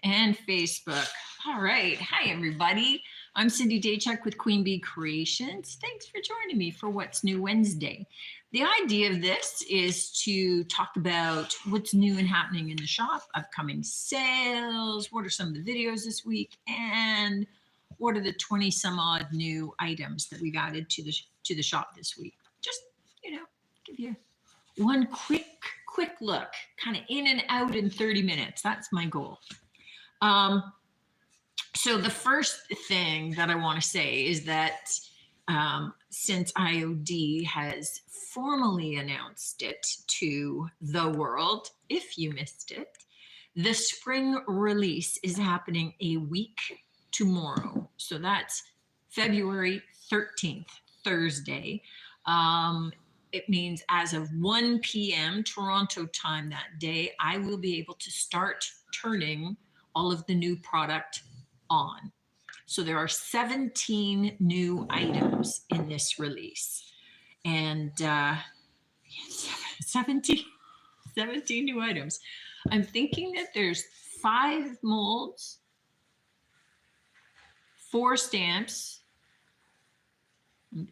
and Facebook. All right. Hi, everybody. I'm Cindy Daychuk with Queen Bee Creations. Thanks for joining me for What's New Wednesday. The idea of this is to talk about what's new and happening in the shop, upcoming sales, what are some of the videos this week, and what are the 20 some odd new items that we've added to the shop this week. Just, give you one quick look, kind of in and out in 30 minutes. That's my goal. So the first thing that I want to say is that since IOD has formally announced it to the world, if you missed it, the spring release is happening a week tomorrow. So that's February 13th, Thursday. It means as of 1 p.m. Toronto time that day, I will be able to start turning all of the new product on. So there are 17 new items in this release. And 17 new items. I'm thinking that there's 5 molds, 4 stamps.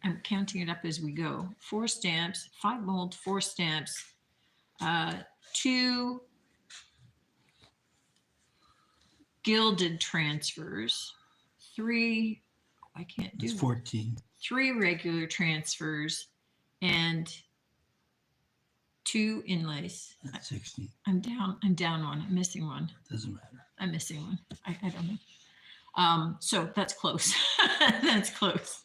I'm counting it up as we go. 4 stamps, 5 molds, 4 stamps, 2 gilded transfers, 3, I can't do. It's 14. 3 regular transfers, and 2 inlays. That's 16. I'm down one. I'm missing one. Doesn't matter. I'm missing one. I don't know. So that's close. That's close.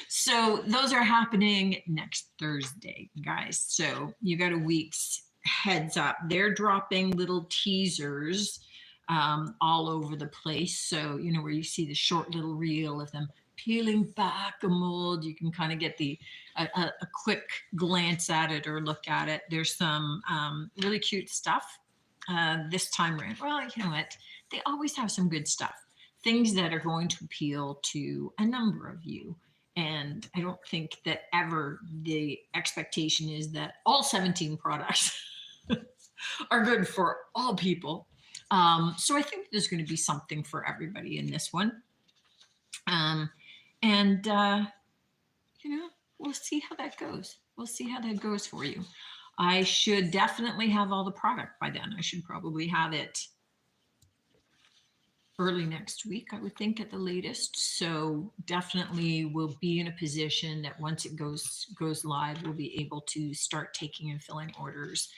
So those are happening next Thursday, guys. So you got a week's heads up. They're dropping little teasers all over the place. So, where you see the short little reel of them peeling back a mold, you can kind of get a quick glance at it or look at it. There's some really cute stuff this time around. Well, you know what? They always have some good stuff. Things that are going to appeal to a number of you. And I don't think that ever the expectation is that all 17 products are good for all people. So I think there's going to be something for everybody in this one. We'll see how that goes. We'll see how that goes for you. I should definitely have all the product by then. I should probably have it early next week, I would think, at the latest. So definitely we'll be in a position that once it goes live, we'll be able to start taking and filling orders.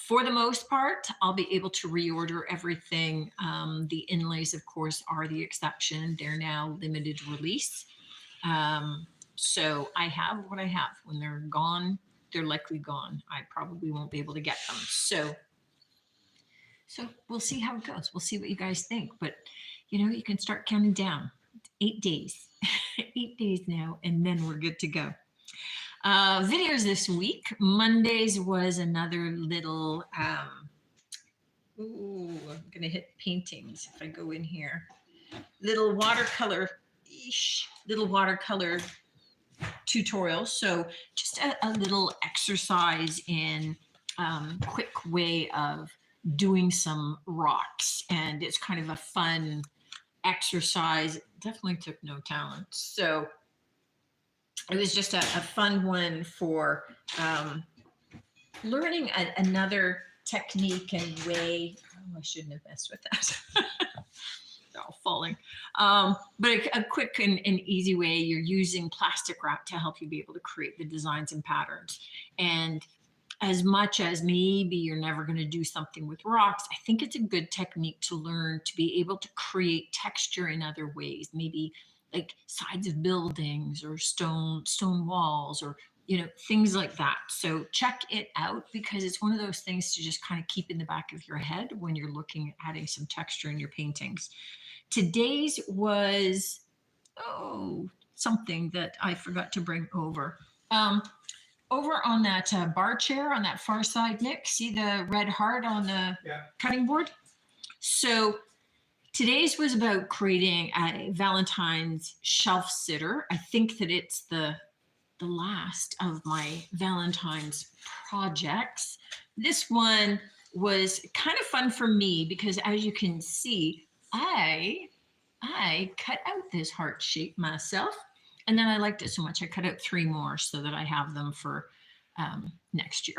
For the most part, I'll be able to reorder everything. The inlays, of course, are the exception. They're now limited release. So I have what I have. When they're gone, they're likely gone. I probably won't be able to get them. So we'll see how it goes. We'll see what you guys think. But, you can start counting down. 8 days. 8 days now, and then we're good to go. Videos this week. Mondays was another little, I'm going to hit paintings if I go in here. Little watercolor tutorial. So just a little exercise in quick way of doing some rocks, and it's kind of a fun exercise. It definitely took no talent, so it was just a fun one for learning another technique and way. I shouldn't have messed with that. They're all falling. But a quick and easy way. You're using plastic wrap to help you be able to create the designs and patterns. And as much as maybe you're never going to do something with rocks, I think it's a good technique to learn to be able to create texture in other ways, maybe like sides of buildings or stone walls or, things like that. So check it out, because it's one of those things to just kind of keep in the back of your head when you're looking at adding some texture in your paintings. Today's was, something that I forgot to bring over. Over on that bar chair on that far side, Nick, see the red heart on the cutting board? So today's was about creating a Valentine's shelf sitter. I think that it's the last of my Valentine's projects. This one was kind of fun for me because, as you can see, I cut out this heart shape myself, and then I liked it so much I cut out 3 more so that I have them for next year.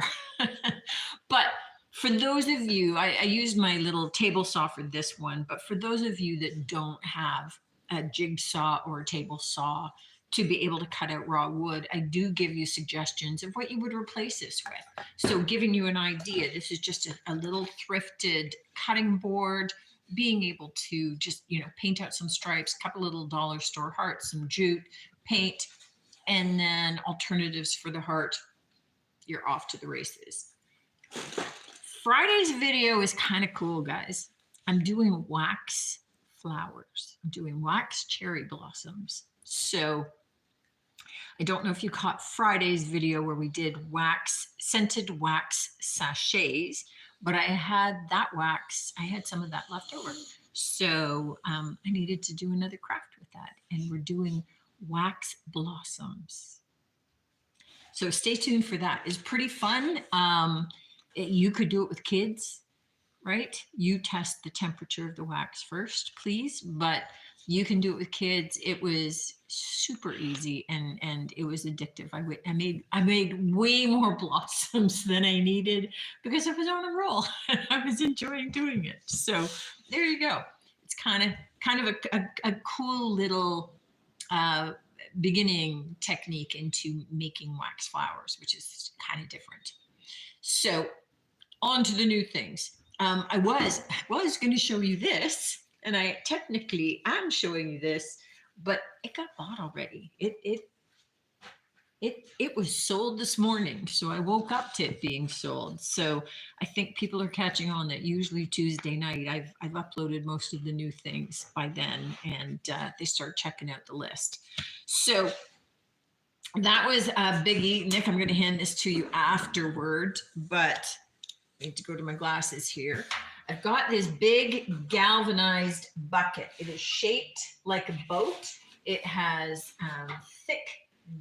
But for those of you, I used my little table saw for this one, but for those of you that don't have a jigsaw or a table saw to be able to cut out raw wood, I do give you suggestions of what you would replace this with. So giving you an idea, this is just a little thrifted cutting board, being able to just, paint out some stripes, a couple little dollar store hearts, some jute, paint, and then alternatives for the heart. You're off to the races. Friday's video is kind of cool, guys. I'm doing wax flowers. I'm doing wax cherry blossoms. So I don't know if you caught Friday's video where we did scented wax sachets, but I had some of that left over. So I needed to do another craft with that. And we're doing wax blossoms. So stay tuned for that. It's pretty fun. You could do it with kids, right? You test the temperature of the wax first, please. But you can do it with kids. It was super easy and it was addictive. I made way more blossoms than I needed because I was on a roll and I was enjoying doing it. So there you go. It's kind of a cool little beginning technique into making wax flowers, which is kind of different. So on to the new things. I was going to show you this, and I technically am showing you this, but it got bought already. It was sold this morning, so I woke up to it being sold. So I think people are catching on that usually Tuesday night I've uploaded most of the new things by then, and they start checking out the list. So that was a biggie. Nick, I'm going to hand this to you afterward, but I need to go to my glasses here. I've got this big galvanized bucket. It is shaped like a boat. It has thick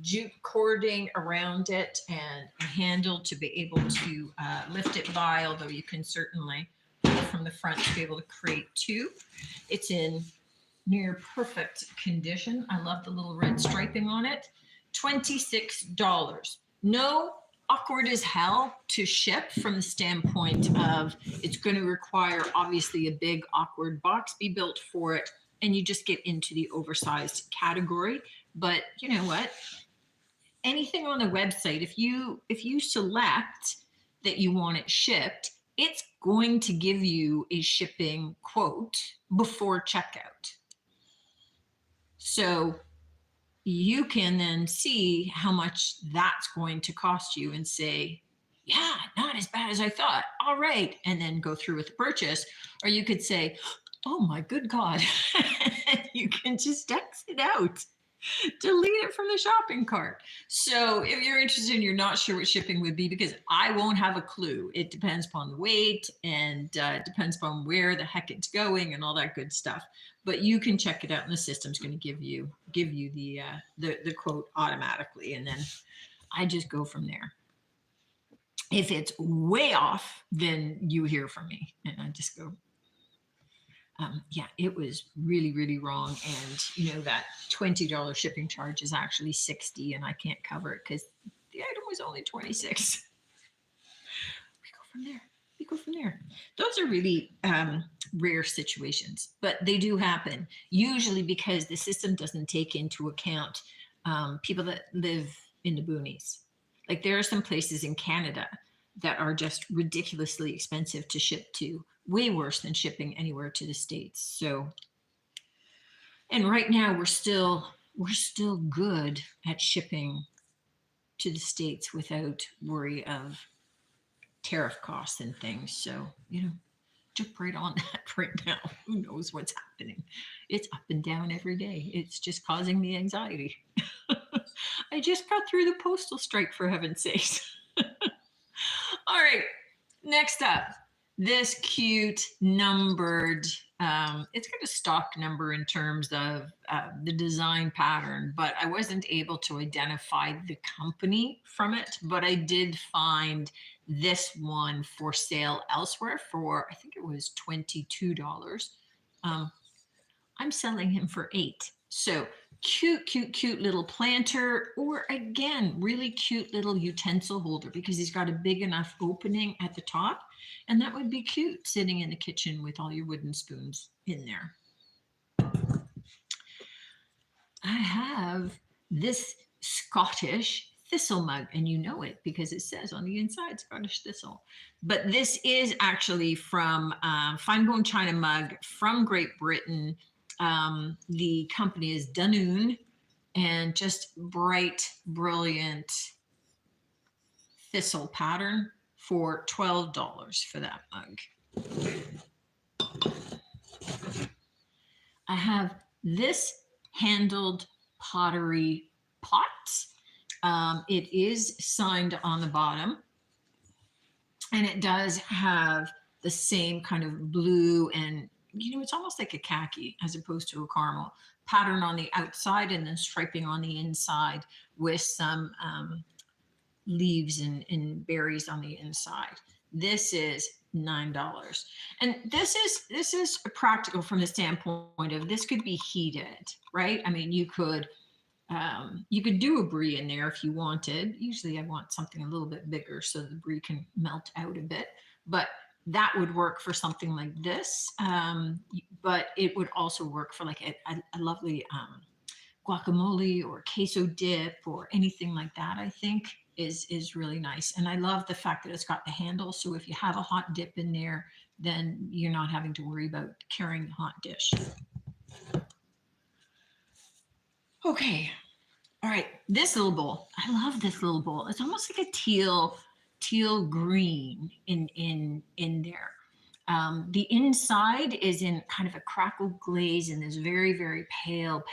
jute cording around it and a handle to be able to lift it by, although you can certainly pull from the front to be able to create 2. It's in near perfect condition. I love the little red striping on it. $26. No, awkward as hell to ship from the standpoint of it's going to require obviously a big awkward box be built for it, and you just get into the oversized category. But you know what? Anything on the website, if you select that you want it shipped, it's going to give you a shipping quote before checkout. So you can then see how much that's going to cost you and say, yeah, not as bad as I thought. All right. And then go through with the purchase. Or you could say, oh my good God, you can just exit out, delete it from the shopping cart. So if you're interested and you're not sure what shipping would be, because I won't have a clue. It depends upon the weight and depends upon where the heck it's going and all that good stuff. But you can check it out, and the system's going to give you the quote automatically, and then I just go from there. If it's way off, then you hear from me, and I just go, yeah, it was really, really wrong, and that $20 shipping charge is actually $60, and I can't cover it because the item was only $26. We go from there. Those are really rare situations, but they do happen, usually because the system doesn't take into account people that live in the boonies. Like there are some places in Canada that are just ridiculously expensive to ship to, way worse than shipping anywhere to the States. So, and right now we're still good at shipping to the States without worry of tariff costs and things. So, jump right on that right now. Who knows what's happening? It's up and down every day. It's just causing me anxiety. I just got through the postal strike, for heaven's sakes. All right, next up, this cute numbered, it's got a stock number in terms of the design pattern, but I wasn't able to identify the company from it, but I did find this one for sale elsewhere for, I think it was $22. I'm selling him for 8. So cute, cute, cute little planter, or again, really cute little utensil holder because he's got a big enough opening at the top. And that would be cute sitting in the kitchen with all your wooden spoons in there. I have this Scottish thistle mug, and you know it because it says on the inside Scottish thistle. But this is actually from Fine Bone China mug from Great Britain. The company is Dunoon, and just bright, brilliant thistle pattern for $12 for that mug. I have this handled pottery pot. It is signed on the bottom, and it does have the same kind of blue and, you know, it's almost like a khaki as opposed to a caramel pattern on the outside and then striping on the inside with some leaves and berries on the inside. This is $9. And this is practical from the standpoint of this could be heated, right? I mean, you could do a brie in there if you wanted. Usually I want something a little bit bigger so the brie can melt out a bit, but that would work for something like this. But it would also work for like a lovely guacamole or queso dip or anything like that, I think is really nice. And I love the fact that it's got the handle. So if you have a hot dip in there, then you're not having to worry about carrying the hot dish. Okay. All right. This little bowl. I love this little bowl. It's almost like a teal green in there. The inside is in kind of a crackled glaze and this very, very pale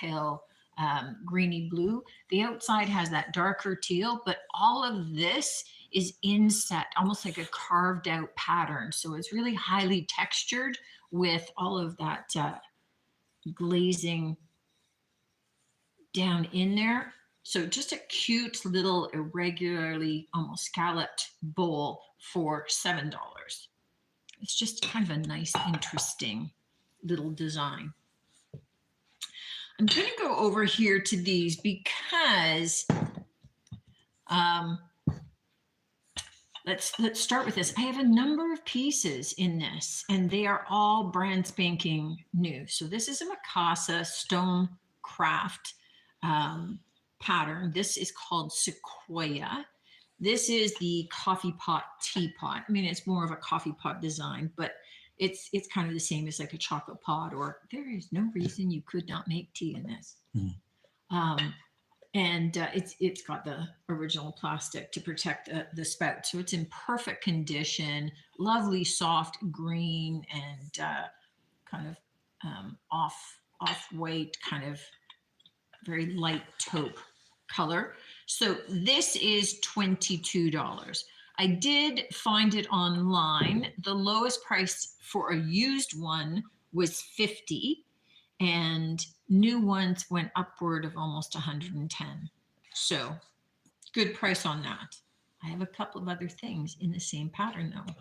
greeny blue. The outside has that darker teal, but all of this is inset, almost like a carved out pattern. So it's really highly textured with all of that glazing down in there. So just a cute little irregularly almost scalloped bowl for $7. It's just kind of a nice, interesting little design. I'm going to go over here to these because let's start with this. I have a number of pieces in this, and they are all brand spanking new. So this is a Mikasa stone craft pattern. This is called Sequoia. This is the coffee pot teapot. I mean, it's more of a coffee pot design, but it's kind of the same as like a chocolate pot, or there is no reason you could not make tea in this. And it's got the original plastic to protect the spout. So it's in perfect condition, lovely soft green and kind of off-white, kind of very light taupe color. So this is $22. I did find it online. The lowest price for a used one was $50, and new ones went upward of almost $110. So good price on that. I have a couple of other things in the same pattern though.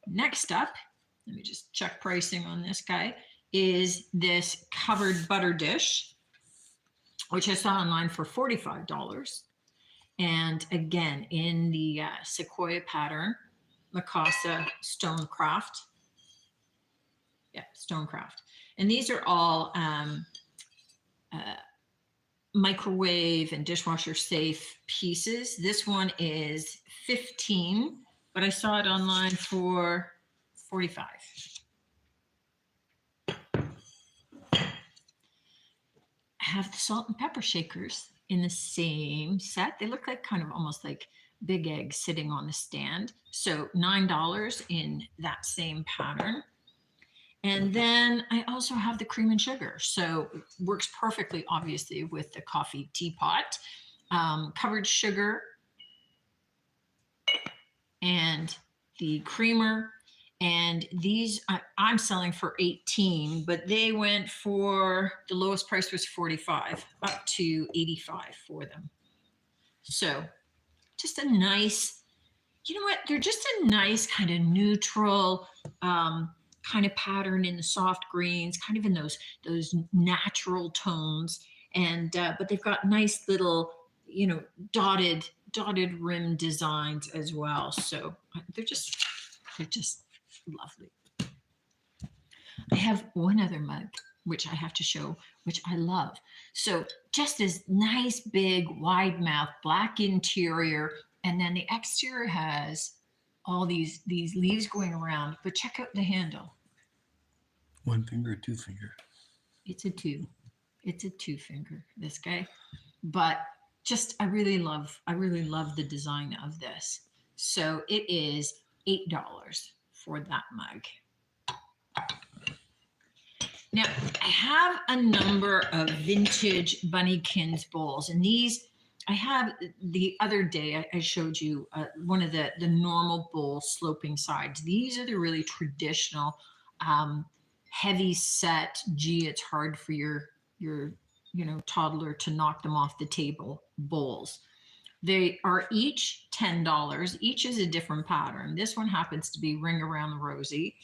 Next up, let me just check pricing on this guy, is this covered butter dish, which I saw online for $45. And again, in the Sequoia pattern, Mikasa Stonecraft. Yeah, Stonecraft. And these are all microwave and dishwasher safe pieces. This one is $15, but I saw it online for $45. I have the salt and pepper shakers in the same set. They look like kind of almost like big eggs sitting on the stand. So $9 in that same pattern. And then I also have the cream and sugar. So it works perfectly, obviously, with the coffee teapot. Covered sugar and the creamer. And these I'm selling for $18, but they went for, the lowest price was $45, up to $85 for them. So just a nice you know what? They're just a nice kind of neutral kind of pattern in the soft greens, kind of in those natural tones. And but they've got nice little, you know, dotted rim designs as well. So they're just lovely. I have one other mug which I have to show, which I love. So just this nice big wide mouth, black interior, and then the exterior has all these leaves going around. But check out the handle. One finger, two finger. It's a two. It's a two finger, this guy. But just I really love the design of this. So it is $8 for that mug. Now, I have a number of vintage Bunnykins bowls, and these I have the other day I showed you one of the normal bowl sloping sides. These are the really traditional, heavy set. Gee, it's hard for your toddler to knock them off the table bowls. They are each $10. Each is a different pattern. This one happens to be Ring Around the Rosie.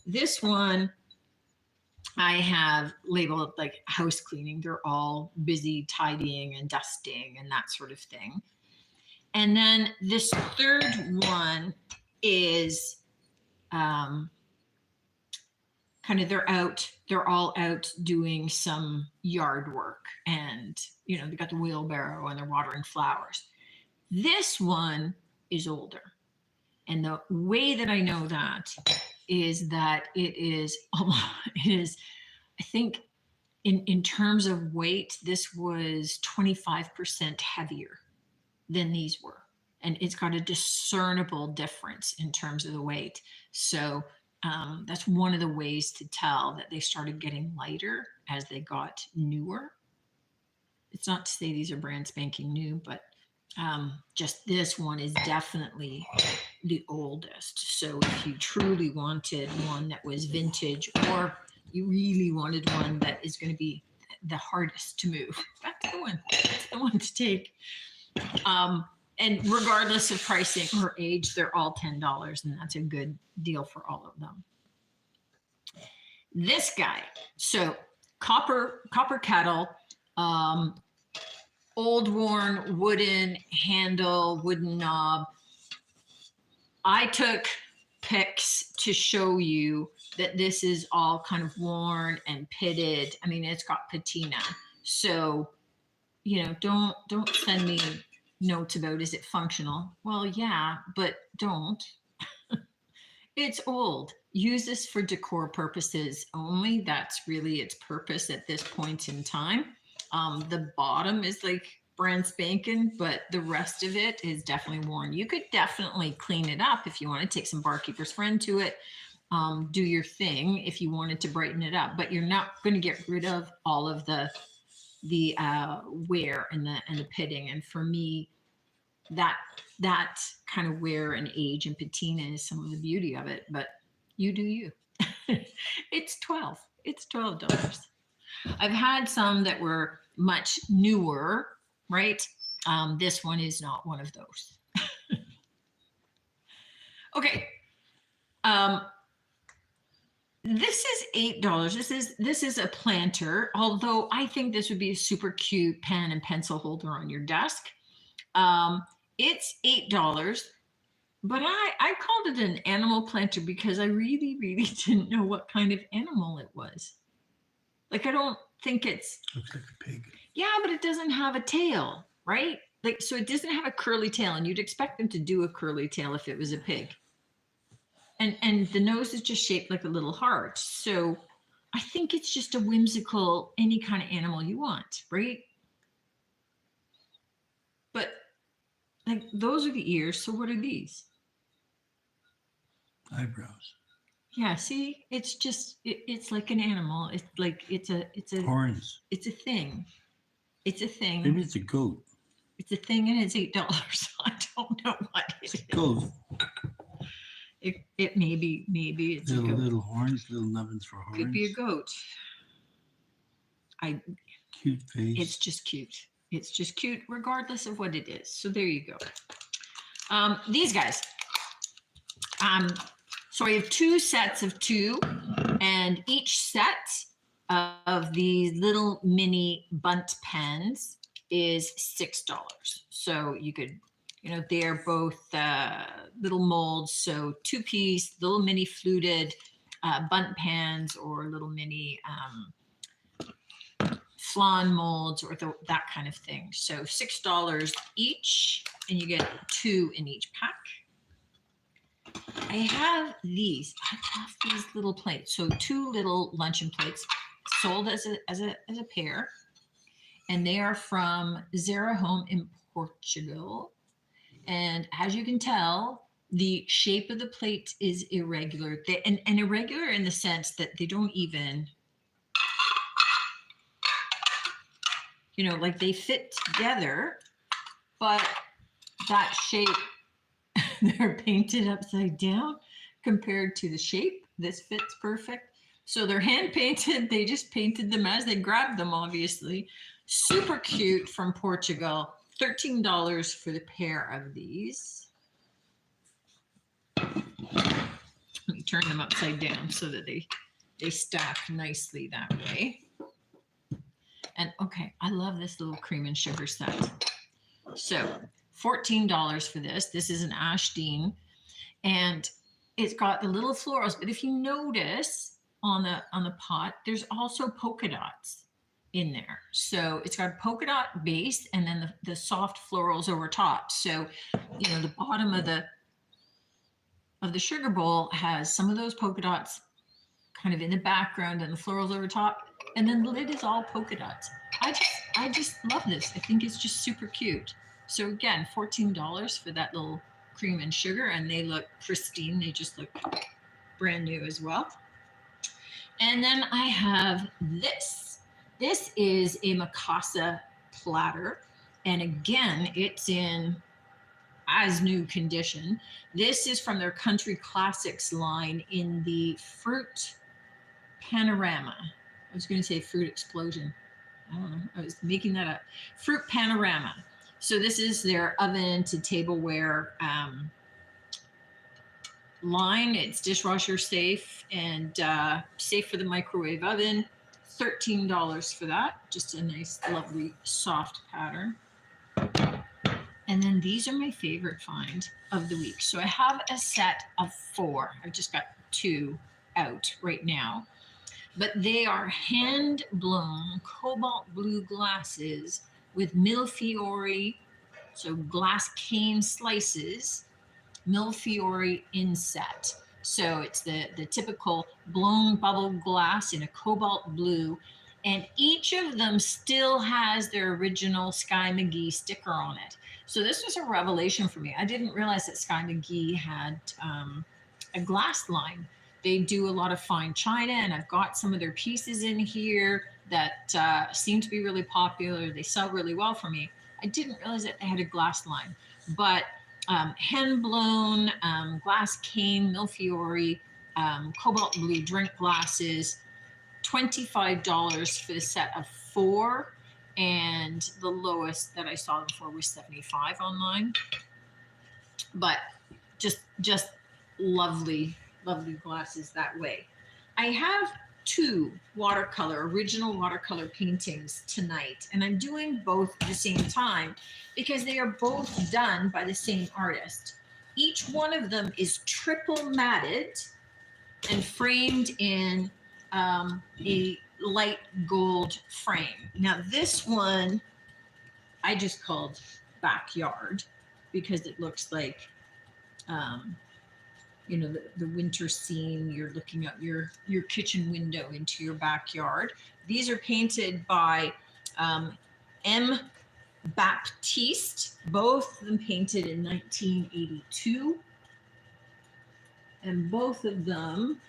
This one I have labeled like house cleaning. They're all busy tidying and dusting and that sort of thing. And then this third one is kind of they're all out doing some yard work, and you know, they got the wheelbarrow and they're watering flowers. This one is older. And the way that I know that is that it is, I think in terms of weight, this was 25% heavier than these were. And it's got a discernible difference in terms of the weight. So that's one of the ways to tell that they started getting lighter as they got newer. It's not to say these are brand spanking new, but just this one is definitely the oldest. So if you truly wanted one that was vintage, or you really wanted one that is going to be the hardest to move, that's the one. That's the one to take. And regardless of pricing or age, they're all $10, and that's a good deal for all of them. This guy, so copper kettle, old worn wooden handle, wooden knob. I took pics to show you that this is all kind of worn and pitted. I mean, it's got patina. So, you know, don't send me notes about is it functional? Well, yeah, but don't. It's old. Use this for decor purposes only. That's really its purpose at this point in time. The bottom is like brand spanking, but the rest of it is definitely worn. You could definitely clean it up if you want to take some Barkeeper's Friend to it. Do your thing if you wanted to brighten it up, but you're not going to get rid of all of the wear and the pitting. And for me, that kind of wear and age and patina is some of the beauty of it. But you do you. It's $12. It's $12. I've had some that were much newer, right? This one is not one of those. Okay. This is $8. This is a planter, although I think this would be a super cute pen and pencil holder on your desk. It's $8, but I called it an animal planter because I really, really didn't know what kind of animal it was. Like, I don't think it's... Looks like a pig. Yeah, but it doesn't have a tail, right? Like, so it doesn't have a curly tail, and you'd expect them to do a curly tail if it was a pig. And the nose is just shaped like a little heart. So I think it's just a whimsical, any kind of animal you want, right? But like, those are the ears. So what are these? Eyebrows. Yeah, see, it's just it's like an animal. It's like it's a Horns. It's a thing. It's a thing. Maybe it's a goat. It's a thing, and it's $8. I don't know what it is. Goat. It maybe it's a goat. Little horns, little nubbins for horns. Could be a goat. Cute face. It's just cute. It's just cute, regardless of what it is. So there you go. These guys, So I have 2 sets of 2, and each set of these little mini bunt pens is $6. So you could, they're both little molds. So 2-piece, little mini fluted bunt pans, or little mini flan molds, or that kind of thing. So $6 each, and you get 2 in each pack. I have these. I love these little plates. So 2 little luncheon plates, sold as a pair, and they are from Zara Home in Portugal. And as you can tell, the shape of the plate is irregular. And irregular in the sense that they don't even, like they fit together, but that shape, they're painted upside down compared to the shape. This fits perfect. So they're hand painted. They just painted them as they grabbed them, obviously. Super cute, from Portugal. $13 for the pair of these. Let me turn them upside down so that they stack nicely that way. And okay, I love this little cream and sugar set. So $14 for this. This is an Ashdean, and it's got the little florals. But if you notice on the pot, there's also polka dots in there. So it's got a polka dot base, and then the soft florals over top. So the bottom of the sugar bowl has some of those polka dots kind of in the background, and the florals over top, and then the lid is all polka dots. I just love this. I think it's just super cute. So again, $14 for that little cream and sugar, and they look pristine. They just look brand new as well. And then I have this. This is a Mikasa platter, and again, it's in as new condition. This is from their Country Classics line in the Fruit Panorama. I was going to say Fruit Explosion. I don't know. I was making that up. Fruit Panorama. So this is their oven to tableware line. It's dishwasher safe and safe for the microwave oven. $13 for that. Just a nice, lovely, soft pattern. And then these are my favorite find of the week. So I have a set of 4. I've just got 2 out right now. But they are hand-blown cobalt blue glasses with Millefiori, so glass cane slices, Millefiori inset. So it's the typical blown bubble glass in a cobalt blue, and each of them still has their original Sky McGee sticker on it. So this was a revelation for me. I didn't realize that Sky McGee had a glass line. They do a lot of fine china, and I've got some of their pieces in here that seem to be really popular. They sell really well for me. I didn't realize that they had a glass line, but hand-blown glass cane, Millefiori, cobalt blue drink glasses, $25 for the set of 4, and the lowest that I saw them for was $75 online. But just lovely glasses that way. I have 2 original watercolor paintings tonight, and I'm doing both at the same time because they are both done by the same artist. Each one of them is triple matted and framed in a light gold frame. Now this one I just called Backyard because it looks like the winter scene. You're looking out your kitchen window into your backyard. These are painted by M. Baptiste, both of them painted in 1982. And both of them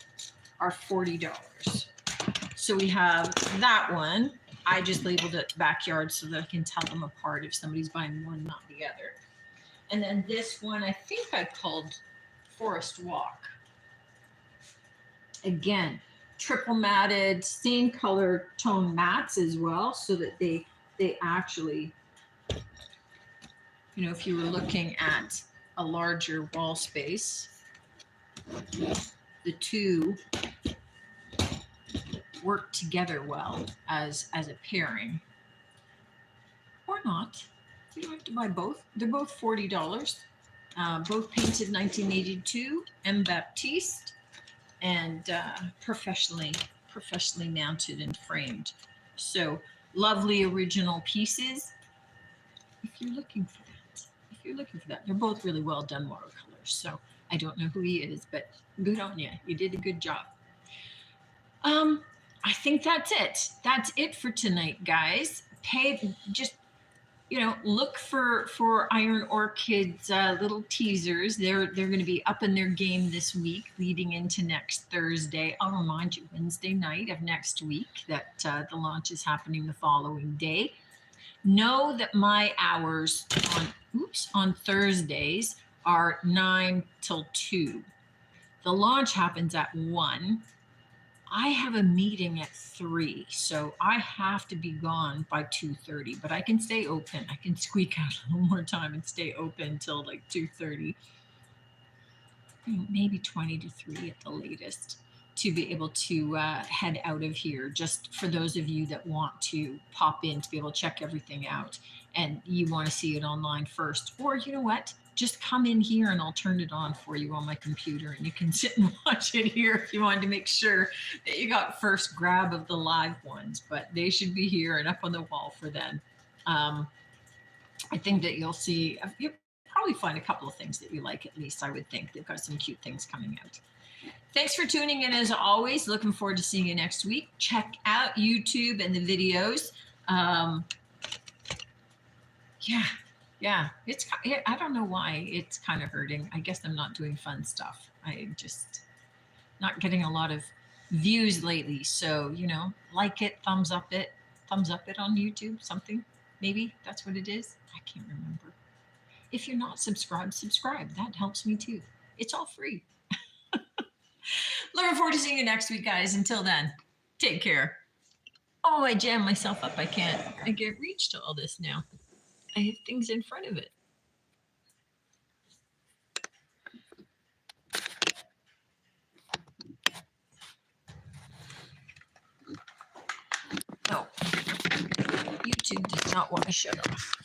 are $40. So we have that one. I just labeled it Backyard so that I can tell them apart if somebody's buying one, not the other. And then this one, I think I called Forest Walk. Again, triple matted, same color tone mats as well, so that they actually, if you were looking at a larger wall space, the two work together well as a pairing, or not. You don't have to buy both. They're both $40. Both painted 1982, M. Baptiste, and professionally mounted and framed. So lovely original pieces. If you're looking for that, they're both really well done watercolors. So I don't know who he is, but good on you. You did a good job. I think that's it. That's it for tonight, guys. Look for Iron Orchid's little teasers. They're going to be up in their game this week, leading into next Thursday. I'll remind you, Wednesday night of next week, that the launch is happening the following day. Know that my hours on Thursdays are 9 till 2. The launch happens at 1. I have a meeting at 3, so I have to be gone by 2:30, but I can stay open. I can squeak out a little more time and stay open till like 2:30, maybe 20 to 3 at the latest, to be able to head out of here. Just for those of you that want to pop in to be able to check everything out, and you want to see it online first, or you know what? Just come in here and I'll turn it on for you on my computer, and you can sit and watch it here if you wanted to make sure that you got first grab of the live ones, but they should be here and up on the wall for them. I think that you'll probably find a couple of things that you like, at least I would think. They've got some cute things coming out. Thanks for tuning in as always. Looking forward to seeing you next week. Check out YouTube and the videos. Yeah, I don't know why it's kind of hurting. I guess I'm not doing fun stuff. I'm just not getting a lot of views lately. So, like it, thumbs up it on YouTube, something. Maybe that's what it is. I can't remember. If you're not subscribed, subscribe. That helps me too. It's all free. Looking forward to seeing you next week, guys. Until then, take care. Oh, I jammed myself up. I can't reach to all this now. I have things in front of it. Oh, YouTube does not want to shut off.